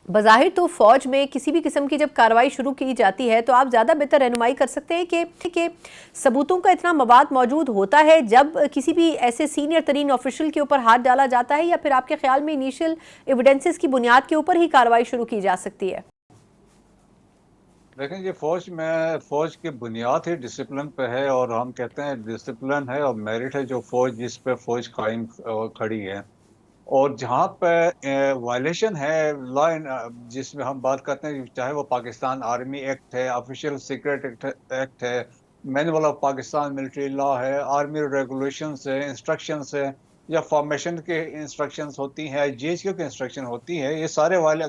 बज़ाहिर तो फ़ौज में किसी भी किस्म की जब कार्रवाई शुरू की जाती है तो आप ज़्यादा बेहतर रहनुमाई कर सकते हैं कि सबूतों का इतना मवाद मौजूद होता है जब किसी भी ऐसे सीनियर तरीन ऑफिशियल के ऊपर हाथ डाला जाता है, या फिर आपके ख्याल में इनिशियल एविडेंसेस की बुनियाद के ऊपर ही कार्रवाई शुरू की जा सकती है? देखें, ये फौज की बुनियाद ही डिसिप्लिन पे है, और हम कहते हैं डिसिप्लिन है और मेरिट है जो फौज जिस पे फौज कायम खड़ी है। और जहाँ पे वायलेशन है लॉ जिसमें हम बात करते हैं, चाहे वो पाकिस्तान आर्मी एक्ट है, ऑफिशियल सीक्रेट एक्ट है, manual of Pakistan military law है, आर्मी रेगुलेशंस है, इंस्ट्रक्शंस है, या फॉर्मेशन के इंस्ट्रक्शंस होती हैं, जीएचक्यू की इंस्ट्रक्शन होती है, ये सारे वाले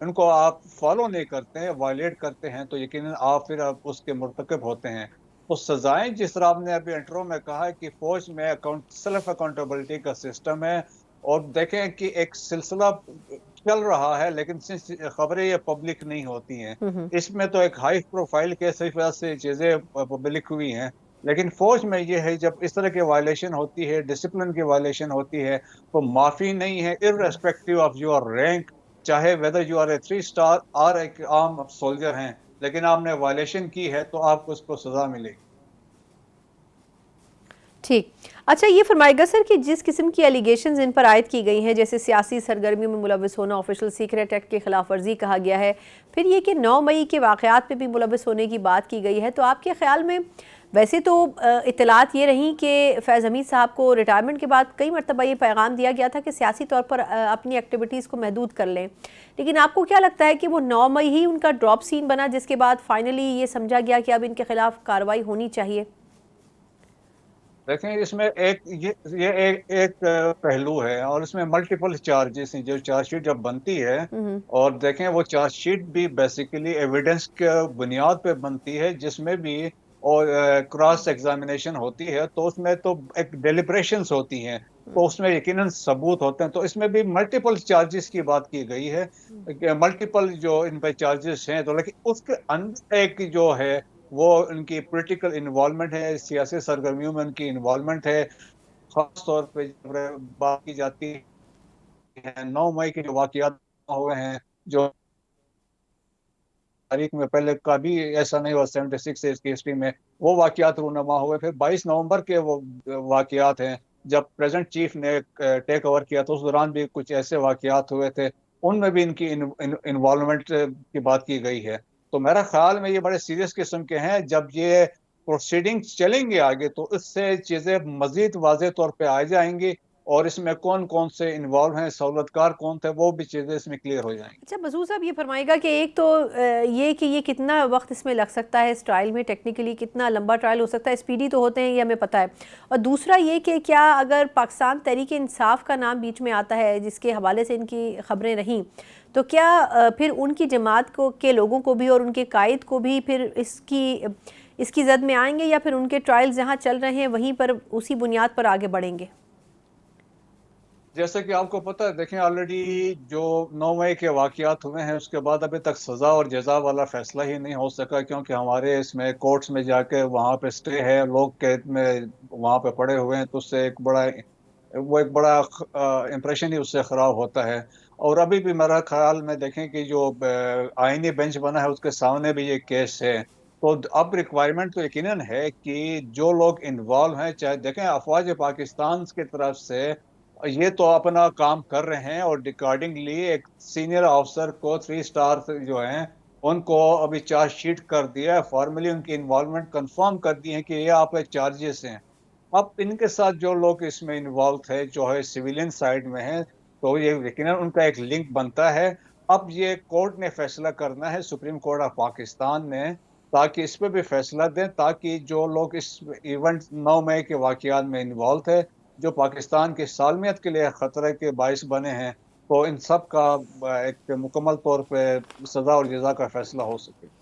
इनको आप फॉलो नहीं करते हैं, वायलेट करते हैं, तो यकीनन आप उसके मुर्तकब होते हैं। तो सजाएं, जिस तरह आपने अभी इंट्रो में कहा है कि फौज में सेल्फ अकाउंटेबिलिटी का सिस्टम है, और देखें कि एक सिलसिला चल रहा है, लेकिन खबरें ये पब्लिक नहीं होती हैं। इसमें तो एक हाई प्रोफाइल केस इस वजह से चीजें पब्लिक हुई हैं। लेकिन फौज में ये है, जब इस तरह की वायलेशन होती है, डिसिप्लिन की वायलेशन होती है, तो माफी नहीं है, इररेस्पेक्टिव ऑफ योर रैंक, चाहे whether you are a 3 star और एक आम सोल्जर हैं, लेकिन आपने वायलेशन की है तो आपको उसको सजा मिलेगी। ठीक। अच्छा, ये फरमाएगा सर कि जिस किस्म की एलिगेशंस इन पर आयद की गई हैं, जैसे सियासी सरगर्मियों में मुलविस होना, ऑफिशियल सीक्रेट एक्ट की खिलाफ वर्जी कहा गया है, फिर ये कि 9 मई के वाक़यात में भी मुलविस होने की बात की गई है, तो आपके ख्याल में वैसे तो इत्तलात ये रहीं कि फैज़ हमीद साहब को रिटायरमेंट के बाद कई मरतबा ये पैगाम दिया गया था कि सियासी तौर पर अपनी एक्टिविटीज़ को महदूद कर लें, लेकिन आपको क्या लगता है कि वो 9 मई ही उनका ड्रॉप सीन बना जिसके बाद फाइनली ये समझा गया कि अब इनके खिलाफ कार्रवाई होनी चाहिए? देखें, इसमें एक पहलू है, और इसमें मल्टीपल चार्जेस हैं। जो चार्जशीट जब बनती है, और देखें, वो चार्जशीट भी बेसिकली एविडेंस के बुनियाद पे बनती है, जिसमें भी और क्रॉस एग्जामिनेशन होती है, तो उसमें तो एक डेलिब्रेशंस होती हैं, तो उसमें यकीनन सबूत होते हैं। तो इसमें भी मल्टीपल चार्जेस की बात की गई है, मल्टीपल जो इन पे चार्जेस हैं, तो लेकिन उसके अंदर एक जो है वो उनकी पॉलिटिकल इन्वॉल्वमेंट है, सियासी सरगर्मियों में उनकी इन्वॉल्वमेंट है। खास तौर पे जब बात की जाती है 9 मई के जो वाकयात हुए हैं, जो तारीख में पहले कभी ऐसा नहीं हुआ 76 ईयर्स की हिस्ट्री में, वो वाकयात रूनमा हुए। फिर 22 नवंबर के वो वाकयात हैं, जब प्रेजेंट चीफ ने टेक ओवर किया, तो उस दौरान भी कुछ ऐसे वाकयात हुए थे, उनमें भी इनकी इन्वॉल्वमेंट की बात की गई है। तो मेरा ख्याल में ये बड़े सीरियस किस्म के हैं। जब ये प्रोसीडिंग्स चलेंगे आगे, तो इससे चीजें मजीद वाज़ेह तौर पे आ जाएंगी, और इसमें कौन कौन से इन्वॉल्व हैं, सहूलतकार कौन थे, वो भी चीजें इसमें क्लियर हो जाएंगी। अच्छा मसूद साहब, ये फरमाएगा कि एक तो ये कि ये कितना वक्त इसमें लग सकता है, इस ट्रायल में टेक्निकली कितना लंबा ट्रायल हो सकता है, स्पीडी तो होते हैं ये हमें पता है, और दूसरा ये कि क्या अगर पाकिस्तान तहरीक इंसाफ का नाम बीच में आता है जिसके हवाले से इनकी खबरें रहीं, तो क्या फिर उनकी जमात को के लोगों को भी और उनके कायद को भी फिर इसकी जद में आएंगे, या फिर उनके ट्रायल्स जहाँ चल रहे हैं वहीं पर उसी बुनियाद पर आगे बढ़ेंगे? जैसे कि आपको पता है, देखें, ऑलरेडी जो 9 मई के वाकयात हुए हैं, उसके बाद अभी तक सजा और जजा वाला फैसला ही नहीं हो सका, क्योंकि हमारे इसमें कोर्ट्स में जाके वहाँ पे स्टे है, लोग कैद में वहाँ पे पड़े हुए हैं, तो उससे एक बड़ा इम्प्रेशन ही उससे खराब होता है। और अभी भी मेरा ख्याल में देखें कि जो आईनी बेंच बना है, उसके सामने भी ये केस है। तो अब रिक्वायरमेंट तो यकीनन है कि जो लोग इन्वॉल्व हैं, चाहे देखें अफवाज पाकिस्तान की तरफ से ये तो अपना काम कर रहे हैं, और अकॉर्डिंगली एक सीनियर अफसर को 3 स्टार जो हैं उनको अभी चार्जशीट कर दिया है, फॉर्मली उनकी इन्वॉल्वमेंट कंफर्म कर दी है कि ये आप चार्जेस हैं। अब इनके साथ जो लोग इसमें इन्वॉल्व थे, जो है सिविलियन साइड में है, तो ये यकीनन उनका एक लिंक बनता है। अब ये कोर्ट ने फैसला करना है, सुप्रीम कोर्ट ऑफ पाकिस्तान ने, ताकि इस पे भी फैसला दें, ताकि जो लोग इस इवेंट 9 मई के वाकयात में इन्वॉल्व थे, जो पाकिस्तान की सालमियत के लिए खतरे के बायस बने हैं, तो इन सब का एक मुकम्मल तौर पे सजा और जजा का फैसला हो सके।